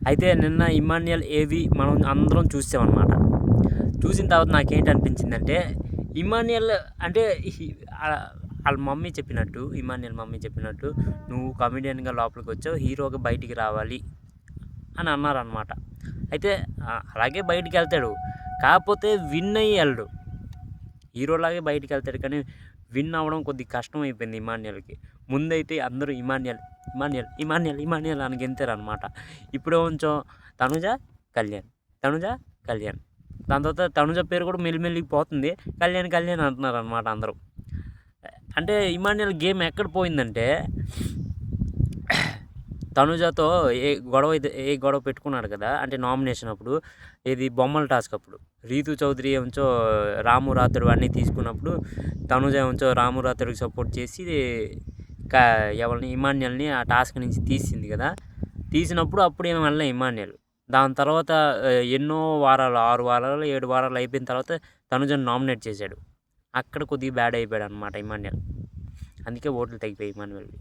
అయితే నిన్న ఇమాన్యుయల్ ఏవి మనం అందరం చూసామన్నమాట. చూసిన తర్వాత నాకేంటి అనిపించిందంటే, ఇమాన్యుయల్ అంటే వాళ్ళ మమ్మీ చెప్పినట్టు, ఇమాన్యుయల్ మమ్మీ చెప్పినట్టు, నువ్వు కమెడియన్గా లోపలికి వచ్చావు, హీరోగా బయటికి రావాలి అని అన్నారనమాట. అయితే అలాగే బయటికి వెళ్తాడు, కాకపోతే విన్ అయ్యి వెళ్ళడు. హీరోలాగే బయటికి వెళ్తాడు కానీ విన్ అవ్వడం కొద్దిగా కష్టం అయిపోయింది ఇమాన్యుయల్కి. ముందైతే అందరూ ఇమాన్యుయల్ ఇమాన్యుయల్ ఇమాన్యుయల్ ఇమాన్యుయల్ అని గెంతారు అనమాట. ఇప్పుడు కొంచెం తనుజ కళ్యాణ్, తనుజ కళ్యాణ్, దాని తర్వాత తనుజ పేరు కూడా మెల్లిమెల్లికి పోతుంది, కళ్యాణ్ కళ్యాణ్ అంటున్నారు అనమాట అందరూ. అంటే ఇమాన్యుయల్ గేమ్ ఎక్కడ పోయిందంటే, తనుజతో ఏ గొడవ పెట్టుకున్నాడు కదా, అంటే నామినేషన్ అప్పుడు, ఇది బొమ్మల టాస్క్ అప్పుడు రీతు చౌదరి ఏమంచో రాము రాత్రుడు అన్నీ తీసుకున్నప్పుడు తనుజ ఏమంచో రాము రాత్రుడికి సపోర్ట్ చేసి ఎవరిని ఇమాన్యుయల్ని ఆ టాస్క్ నుంచి తీసింది కదా. తీసినప్పుడు అప్పుడు ఏమి వెళ్ళలే ఇమాన్యుయల్. దాని తర్వాత ఎన్నో వారాలు 6 వారాలు 7 వారాలు అయిపోయిన తర్వాత తనుజను నామినేట్ చేశాడు. అక్కడ కొద్దిగా బ్యాడ్ అయిపోయాడు అనమాట ఇమాన్యుయల్. అందుకే ఓట్లు తగ్గిపోయాయి ఇమాన్యుయల్వి.